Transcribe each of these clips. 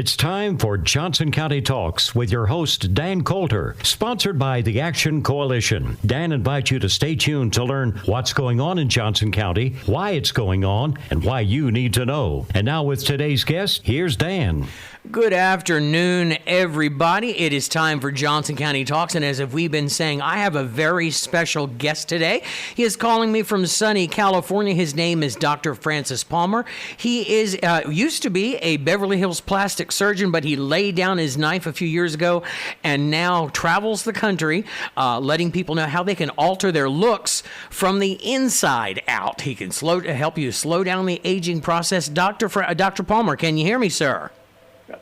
It's time for Johnson County Talks with your host, Dan Coulter, sponsored by the Action Coalition. Dan invites you to stay tuned to learn what's going on in Johnson County, why it's going on, and why you need to know. And now with today's guest, here's Dan. Good afternoon, everybody. It is time for Johnson County Talks, and as we've been saying, I have a very special guest today. He is calling me from sunny California. His name is Dr. Francis Palmer. He is used to be a Beverly Hills plastic surgeon, but he laid down his knife a few years ago and now travels the country, letting people know how they can alter their looks from the inside out. He can help you slow down the aging process. Dr. Palmer, can you hear me, sir?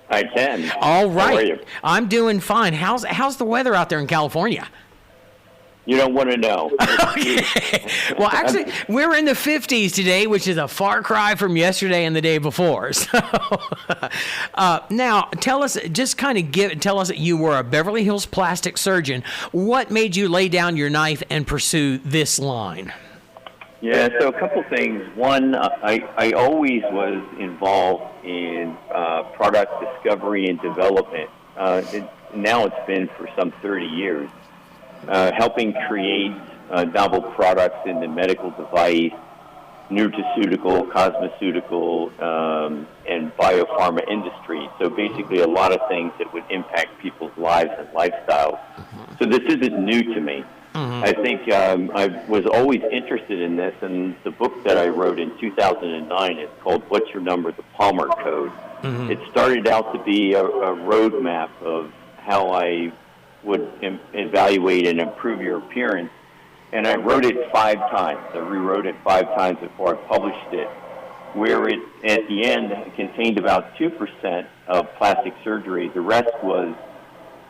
I can. All right. How are you? I'm doing fine. How's the weather out there in California? You don't want to know. Okay. Well, actually, we're in the 50s today, which is a far cry from yesterday and the day before. So, now, tell us that you were a Beverly Hills plastic surgeon. What made you lay down your knife and pursue this line? Yeah, so a couple things. One, I always was involved in product discovery and development. Now it's been for some 30 years, helping create novel products in the medical device, nutraceutical, cosmeceutical, and biopharma industry. So basically a lot of things that would impact people's lives and lifestyles. So this isn't new to me. Mm-hmm. I think I was always interested in this, and the book that I wrote in 2009 is called What's Your Number? The Palmer Code. Mm-hmm. It started out to be a roadmap of how I would evaluate and improve your appearance, and I wrote it 5 times. I rewrote it 5 times before I published it, where it, at the end, contained about 2% of plastic surgery. The rest was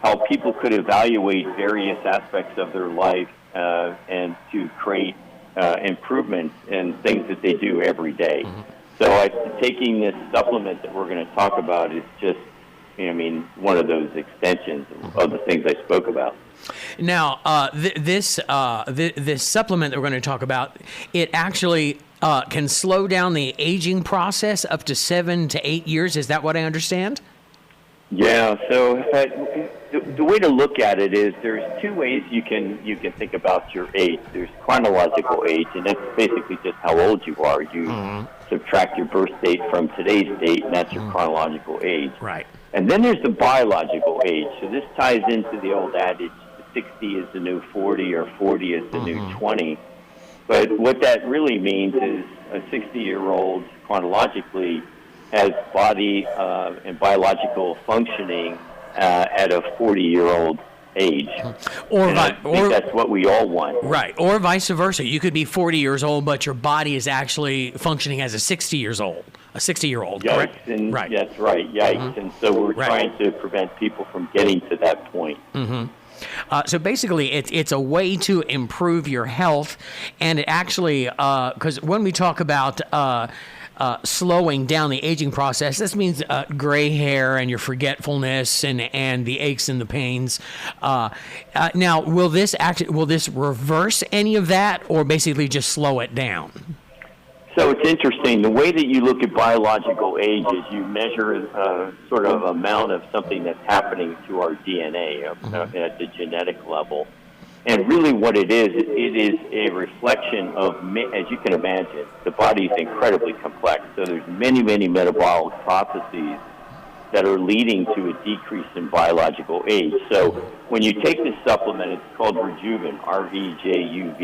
how people could evaluate various aspects of their life and to create improvements in things that they do every day. Mm-hmm. So taking this supplement that we're going to talk about is just, one of those extensions of the things I spoke about. Now, this supplement that we're going to talk about, it actually can slow down the aging process up to 7 to 8 years. Is that what I understand? Yeah, so the way to look at it is there's 2 ways you can think about your age. There's chronological age, and that's basically just how old you are. You subtract your birth date from today's date, and that's your chronological age. Right. And then there's the biological age. So this ties into the old adage, 60 is the new 40 or 40 is the new 20. But what that really means is a 60-year-old chronologically has body and biological functioning at a 40-year-old age. I think that's what we all want. Right, or vice versa. You could be 40 years old, but your body is actually functioning as a 60-year-old, correct? And right. That's right, yikes. Mm-hmm. And so we're trying to prevent people from getting to that point. Mm-hmm. So basically, it's a way to improve your health, and it actually, because when we talk about slowing down the aging process, this means gray hair and your forgetfulness and the aches and the pains. Now, will this reverse any of that, or basically just slow it down? So it's interesting. The way that you look at biological age is you measure a sort of amount of something that's happening to our DNA at the genetic level. And really what it is a reflection of, as you can imagine, the body is incredibly complex. So there's many, many metabolic processes that are leading to a decrease in biological age. So when you take this supplement, it's called Rejuvant, Rejuvant.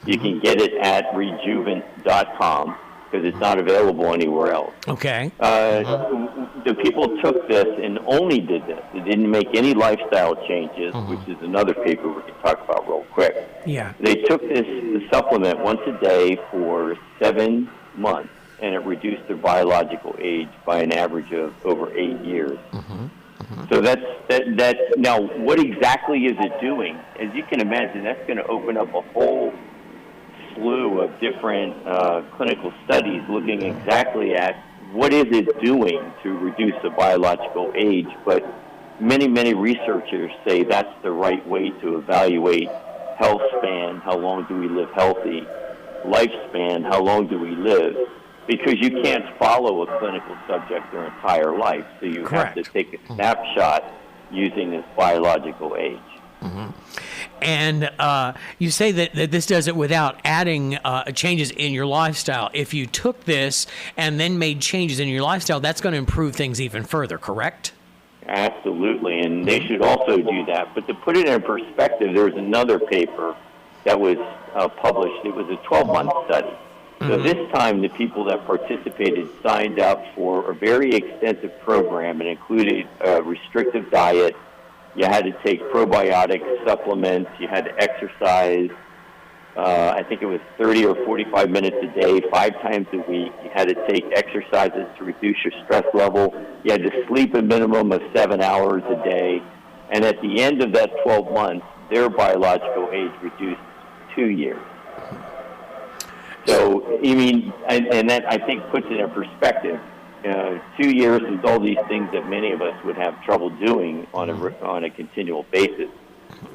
You can get it at rejuvant.com because it's not available anywhere else. Okay. The people took this and only did this. They didn't make any lifestyle changes, which is another paper we can talk about real quick. Yeah. They took the supplement once a day for 7 months, and it reduced their biological age by an average of over 8 years. So that's now, what exactly is it doing? As you can imagine, that's going to open up a whole slew of different clinical studies looking exactly at what is it doing to reduce the biological age. But many, many researchers say that's the right way to evaluate health span, how long do we live healthy, lifespan, how long do we live, because you can't follow a clinical subject their entire life. So you Correct. have to take a snapshot using this biological age. And you say that this does it without adding changes in your lifestyle. If you took this and then made changes in your lifestyle, that's going to improve things even further, correct? Absolutely, and they should also do that. But to put it in perspective, there was another paper that was published. It was a 12-month study. So this time, the people that participated signed up for a very extensive program. It included a restrictive diet. You had to take probiotic supplements. You had to exercise. I think it was 30 or 45 minutes a day, 5 times a week. You had to take exercises to reduce your stress level. You had to sleep a minimum of 7 hours a day. And at the end of that 12 months, their biological age reduced 2 years. So, I mean, and that, I think, puts it in perspective. 2 years is all these things that many of us would have trouble doing on a continual basis,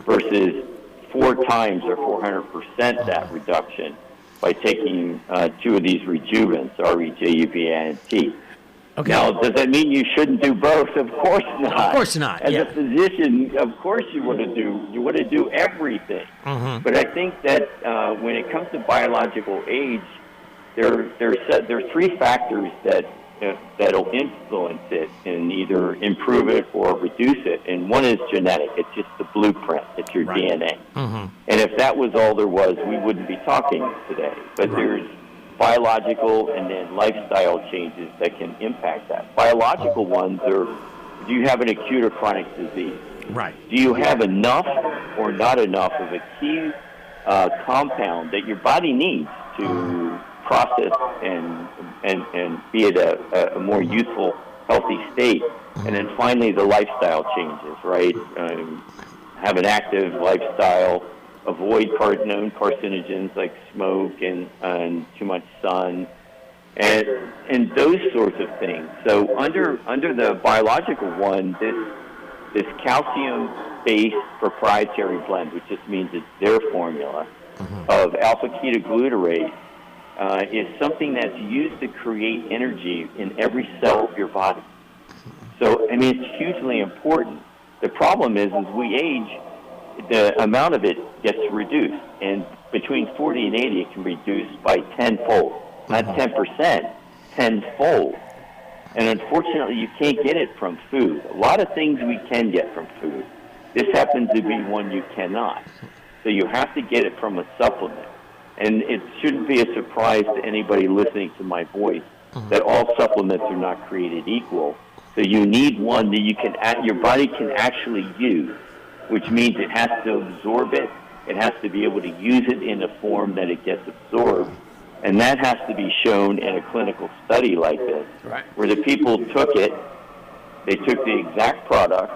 versus 4 times or 400% that reduction by taking 2 of these Rejuvants, Rejuvant. Okay. Now, does that mean you shouldn't do both? Of course not. Of course not. As a physician, of course you want to do everything. But I think that when it comes to biological age, there are 3 factors that'll influence it and either improve it or reduce it. And one is genetic. It's just the blueprint. It's your DNA. And if that was all there was, we wouldn't be talking today. But there's biological and then lifestyle changes that can impact that. Biological ones are, do you have an acute or chronic disease? Right. Do you have enough or not enough of a key compound that your body needs to process and be at a more youthful, healthy state? And then finally, the lifestyle changes, right? Have an active lifestyle, avoid known carcinogens like smoke and too much sun, and those sorts of things. So under the biological one, this calcium-based proprietary blend, which just means it's their formula, of alpha ketoglutarate, is something that's used to create energy in every cell of your body. So, I mean, it's hugely important. The problem is as we age, the amount of it gets reduced. And between 40 and 80, it can be reduced by tenfold. Not 10%, tenfold. And unfortunately, you can't get it from food. A lot of things we can get from food. This happens to be one you cannot. So you have to get it from a supplement. And it shouldn't be a surprise to anybody listening to my voice that all supplements are not created equal. So you need one that your body can actually use, which means it has to absorb it. It has to be able to use it in a form that it gets absorbed. And that has to be shown in a clinical study like this, where the people took it, they took the exact product,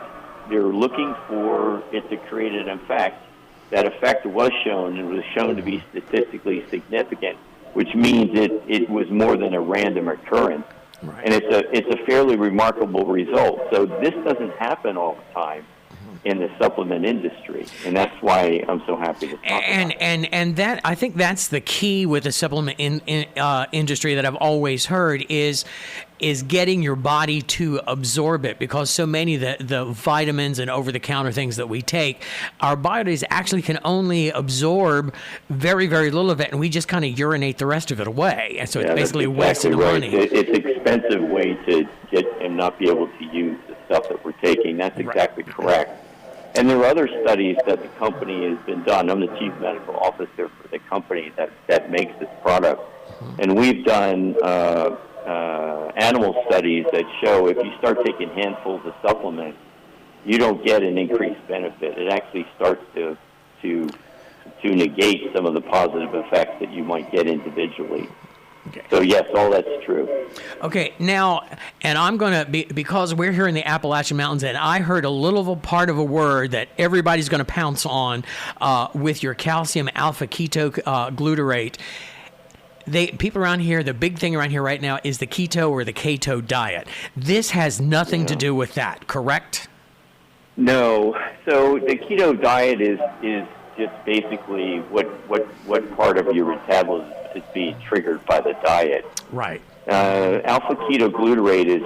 they were looking for it to create an effect. That effect was shown, and was shown to be statistically significant, which means it was more than a random occurrence. And it's a fairly remarkable result. So this doesn't happen all the time in the supplement industry, and that's why I'm so happy to talk about it. And that, I think that's the key with the supplement industry that I've always heard is getting your body to absorb it, because so many of the vitamins and over-the-counter things that we take, our bodies actually can only absorb very, very little of it, and we just kind of urinate the rest of it away. And so it's basically wasting the money. It's an expensive way to get and not be able to use the stuff that we're taking. That's exactly correct. And there are other studies that the company has been done. I'm the chief medical officer for the company that makes this product. And we've done animal studies that show if you start taking handfuls of supplements, you don't get an increased benefit. It actually starts to negate some of the positive effects that you might get individually. Okay. So yes, all that's true. Okay, now, and I'm going to, because we're here in the Appalachian Mountains, and I heard a little part of a word that everybody's going to pounce on with your calcium alpha ketoglutarate. People around here, the big thing around here right now is the keto or the keto diet. This has nothing to do with that, correct? No. So the keto diet is just basically what part of your metabolism is being triggered by the diet. Right. Alpha ketoglutarate it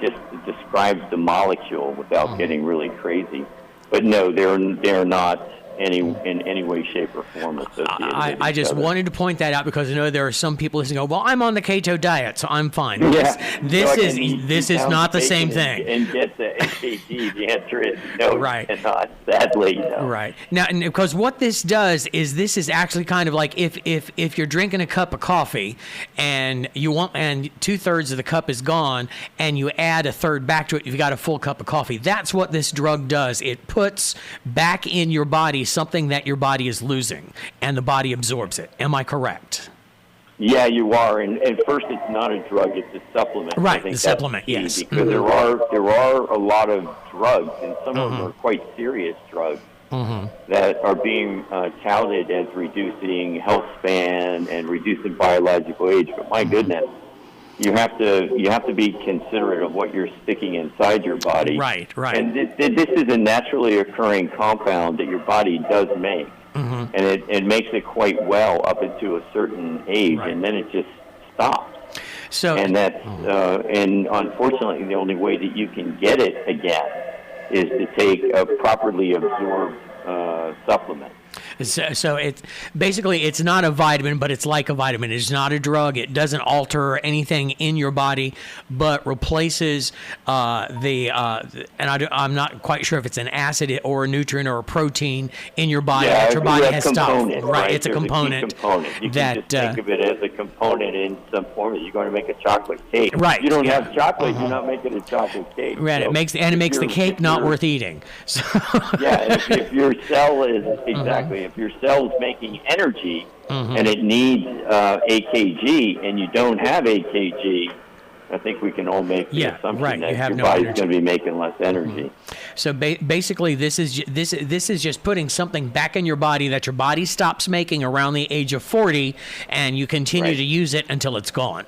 just describes the molecule without getting really crazy. But no, they're not in any way, shape, or form associated with I just wanted to point that out because I know there are some people listening who go, well, I'm on the keto diet, so I'm fine. Yeah. This is not the same thing. And get the AKG. The answer is no, right. You cannot. Sadly, no. Right. Now, because what this does is this is actually kind of like if you're drinking a cup of coffee and you want and 2/3 of the cup is gone and you add a third back to it, you've got a full cup of coffee. That's what this drug does. It puts back in your body something that your body is losing, and the body absorbs it. Am I correct? Yeah, you are. And first, it's not a drug; it's a supplement. Right, I think the supplement. Yes, because there are a lot of drugs, and some of them are quite serious drugs that are being touted as reducing health span and reducing biological age. But my goodness, you have to be considerate of what you're sticking inside your body. Right. And this is a naturally occurring compound that your body does make, and it makes it quite well up into a certain age, and then it just stops. So, and that's and unfortunately, the only way that you can get it again is to take a properly absorbed supplement. So it's basically it's not a vitamin, but it's like a vitamin. It's not a drug. It doesn't alter anything in your body, but replaces I'm not quite sure if it's an acid or a nutrient or a protein in your body that your body has stopped. Right, it's a component. You can just think of it as a component in some form that you're going to make a chocolate cake. Right. You don't have chocolate, you're not making a chocolate cake. Right. So it makes the cake not worth eating. So yeah, if your cell is if your cell is making energy and it needs AKG and you don't have AKG, I think we can all make the assumption that your body's going to be making less energy. So basically, this is just putting something back in your body that your body stops making around the age of 40, and you continue to use it until it's gone.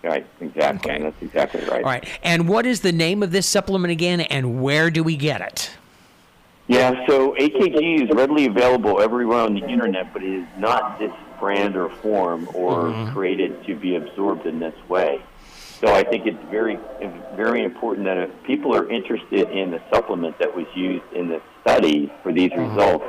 Right, exactly. Okay. That's exactly right. All right. And what is the name of this supplement again, and where do we get it? Yeah, so AKG is readily available everywhere on the internet, but it is not this brand or form or created to be absorbed in this way. So I think it's very, very important that if people are interested in the supplement that was used in the study for these results,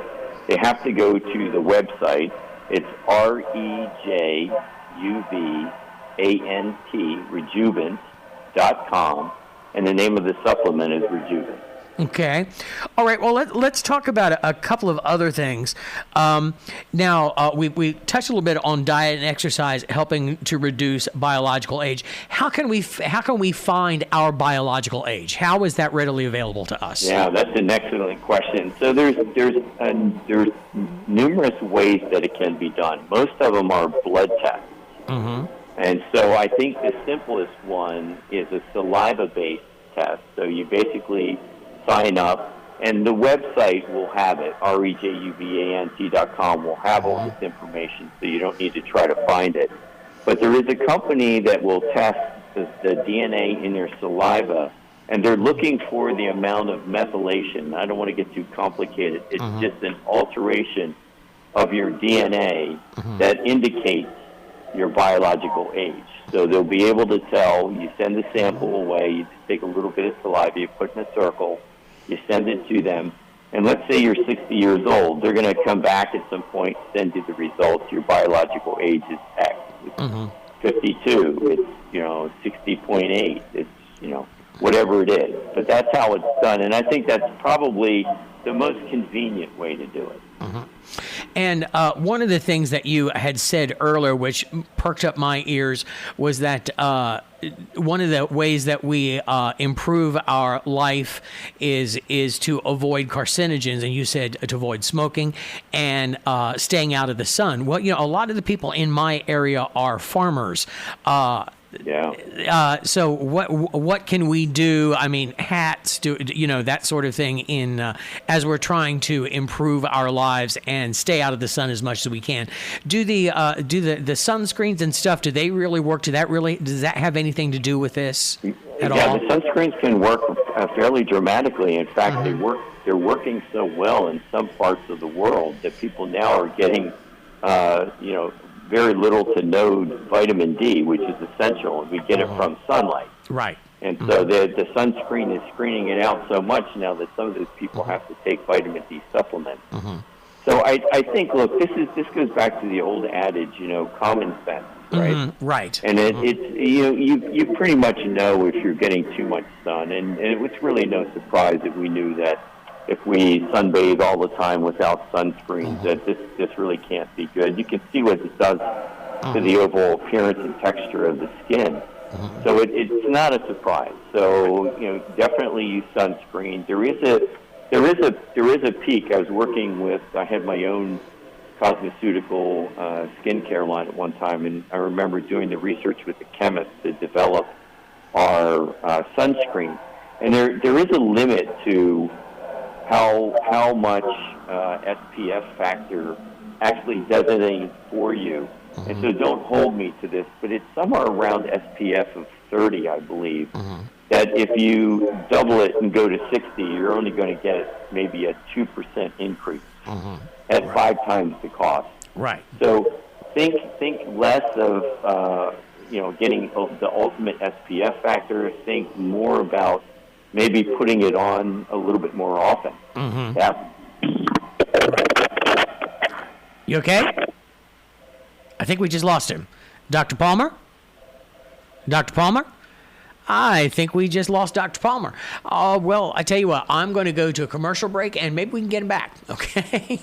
they have to go to the website. It's Rejuvant.com, and the name of the supplement is Rejuvant. Okay. All right. Well, let's talk about a couple of other things. Now, we touched a little bit on diet and exercise helping to reduce biological age. How can we find our biological age? How is that readily available to us? Yeah, that's an excellent question. So there's numerous ways that it can be done. Most of them are blood tests. And so I think the simplest one is a saliva-based test. So you basically sign up, and the website will have it. Rejuvant.com will have all this information, so you don't need to try to find it. But there is a company that will test the DNA in your saliva, and they're looking for the amount of methylation. I don't want to get too complicated. It's just an alteration of your DNA that indicates your biological age. So they'll be able to tell, you send the sample away, you take a little bit of saliva, you put in a circle, you send it to them, and let's say you're 60 years old. They're going to come back at some point, send you the results. Your biological age is X. It's 52. It's 60.8. It's whatever it is. But that's how it's done, and I think that's probably the most convenient way to do it. And one of the things that you had said earlier, which perked up my ears, was that one of the ways that we improve our life is to avoid carcinogens, and you said to avoid smoking and staying out of the sun. Well, a lot of the people in my area are farmers. So what can we do? I mean, hats, that sort of thing as we're trying to improve our lives and stay out of the sun as much as we can. Do the sunscreens and stuff? Do they really work? Does that have anything to do with this at all? Yeah, the sunscreens can work fairly dramatically. In fact, they're working so well in some parts of the world that people now are getting very little to no vitamin D, which is essential. We get it from sunlight. Right. And so the sunscreen is screening it out so much now that some of those people have to take vitamin D supplements. So I think, look, this goes back to the old adage, common sense, right? Right. And it's you pretty much know if you're getting too much sun, and it was really no surprise that we knew that if we sunbathe all the time without sunscreens, that this really can't be good. You can see what it does to the overall appearance and texture of the skin. So it's not a surprise. So definitely use sunscreen. There is a peak. I had my own cosmeceutical skincare line at one time, and I remember doing the research with the chemist to develop our sunscreen. And there is a limit to how much SPF factor actually does anything for you. And so don't hold me to this, but it's somewhere around SPF of 30, I believe, that if you double it and go to 60, you're only going to get maybe a 2% increase at 5 times the cost. Right. So think less of getting the ultimate SPF factor. Think more about maybe putting it on a little bit more often. Yeah. You okay? I think we just lost him. Dr. Palmer? Dr. Palmer? I think we just lost Dr. Palmer. Well, I tell you what, I'm going to go to a commercial break, and maybe we can get him back, okay?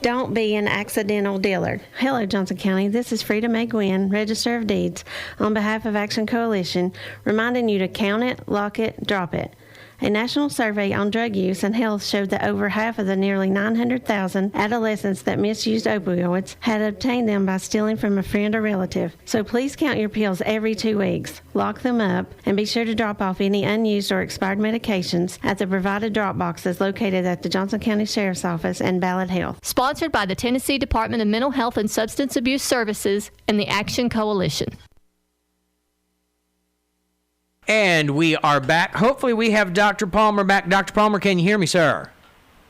Don't be an accidental dealer. Hello, Johnson County. This is Frida Mae Gwynn, Register of Deeds, on behalf of Action Coalition, reminding you to count it, lock it, drop it. A national survey on drug use and health showed that over half of the nearly 900,000 adolescents that misused opioids had obtained them by stealing from a friend or relative. So please count your pills every 2 weeks, lock them up, and be sure to drop off any unused or expired medications at the provided drop boxes located at the Johnson County Sheriff's Office and Ballad Health. Sponsored by the Tennessee Department of Mental Health and Substance Abuse Services and the Action Coalition. And we are back. Hopefully we have Dr. Palmer back. Dr. Palmer, can you hear me, sir?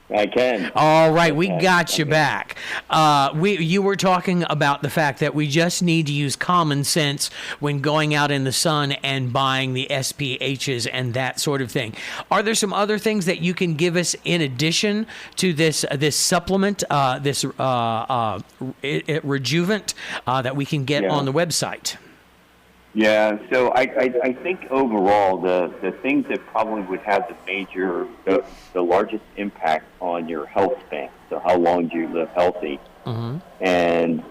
I can. All right, we got you back. You were talking about the fact that we just need to use common sense when going out in the sun and buying the SPHs and that sort of thing. Are there some other things that you can give us in addition to this supplement, this Rejuvant that we can get on the website? Yeah, so I think overall the things that probably would have the largest impact on your health span, so how long do you live healthy, and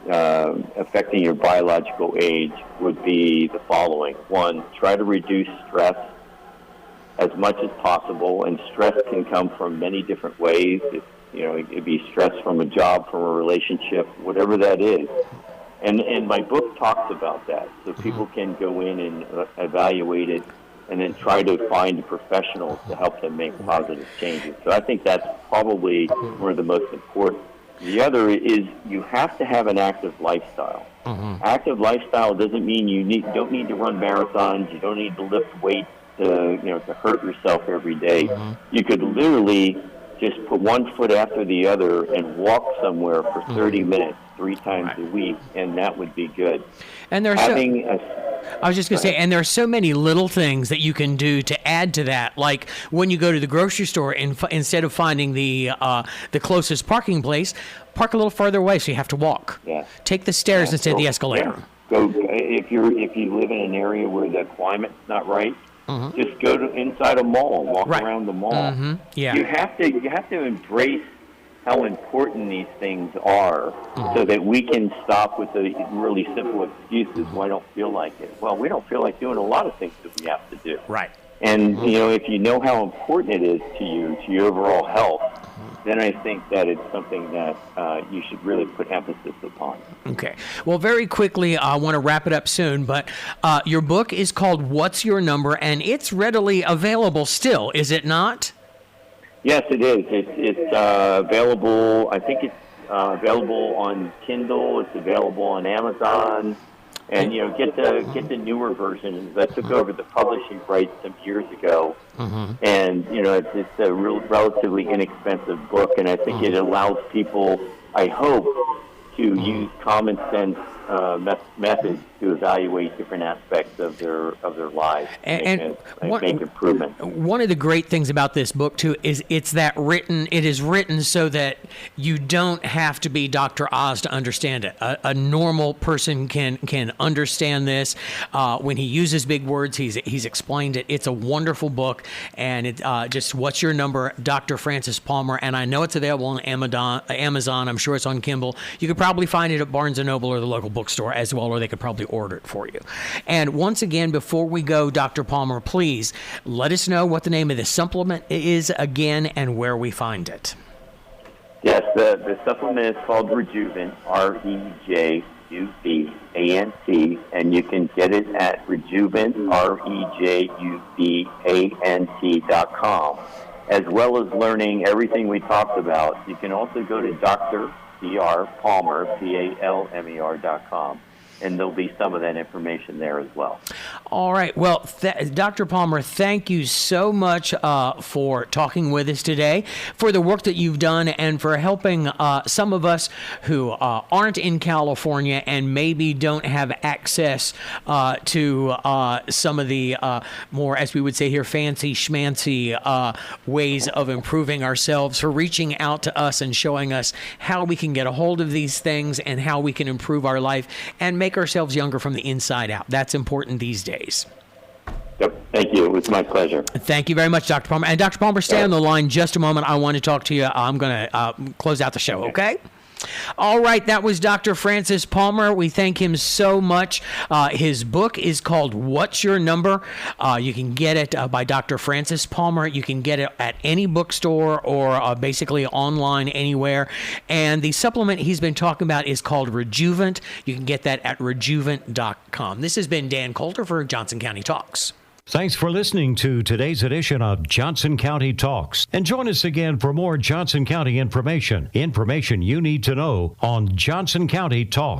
affecting your biological age would be the following. 1, try to reduce stress as much as possible, and stress can come from many different ways. It could be stress from a job, from a relationship, whatever that is. And my book talks about that, so people can go in and evaluate it and then try to find professionals to help them make positive changes. So I think that's probably one of the most important. The other is you have to have an active lifestyle. Active lifestyle doesn't mean you don't need to run marathons. You don't need to lift weights to hurt yourself every day. You could literally just put one foot after the other and walk somewhere for 30 minutes 3 times a week, and that would be good. And there's I was just going to say, and there are so many little things that you can do to add to that. Like when you go to the grocery store, and instead of finding the closest parking place, park a little further away so you have to walk. Yeah. Take the stairs instead of the escalator. Go if you live in an area where the climate's not right. Just go to inside a mall, walk around the mall. Yeah. You have to embrace how important these things are, so that we can stop with the really simple excuses. Well, I don't feel like it. Well, we don't feel like doing a lot of things that we have to do. Right. And if you know how important it is to you, to your overall health, then I think that it's something that you should really put emphasis upon. Okay. Well, very quickly, I want to wrap it up soon, but your book is called What's Your Number, and it's readily available still, is it not? Yes, it is. It's available. I think it's available on Kindle. It's available on Amazon. And get the newer version. I took over the publishing rights some years ago, and it's a relatively inexpensive book, and I think it allows people, I hope, to use common sense methods to evaluate different aspects of their lives and make improvements. One of the great things about this book too is it is written so that you don't have to be Dr. Oz to understand it. A normal person can understand this. When he uses big words, he's explained it. It's a wonderful book, and it just what's your number, Dr. Francis Palmer, and I know it's available on Amazon. I'm sure it's on Kindle. You could probably find it at Barnes & Noble or the local bookstore as well, or they could probably order it for you. And once again, before we go, Dr. Palmer, please let us know what the name of the supplement is again and where we find it. Yes, the supplement is called Rejuvant, Rejuvant, and you can get it at Rejuvant, Rejuvant.com. As well as learning everything we talked about, you can also go to Dr. Palmer, Palmer.com, and there'll be some of that information there as well. All right. Well, Dr. Palmer, thank you so much for talking with us today, for the work that you've done, and for helping some of us who aren't in California and maybe don't have access to some of the more, as we would say here, fancy schmancy ways of improving ourselves, for reaching out to us and showing us how we can get a hold of these things and how we can improve our life and make ourselves younger from the inside out. That's important these days. Yep. Thank you. It was my pleasure. Thank you very much, Dr. Palmer. And Dr. Palmer, stay on the line just a moment. I want to talk to you. I'm going to close out the show, okay? All right, that was Dr. Francis Palmer. We thank him so much. His book is called What's Your Number? You can get it by Dr. Francis Palmer. You can get it at any bookstore or basically online anywhere. And the supplement he's been talking about is called Rejuvant. You can get that at rejuvant.com. This has been Dan Coulter for Johnson County Talks. Thanks for listening to today's edition of Johnson County Talks. And join us again for more Johnson County information you need to know on Johnson County Talks.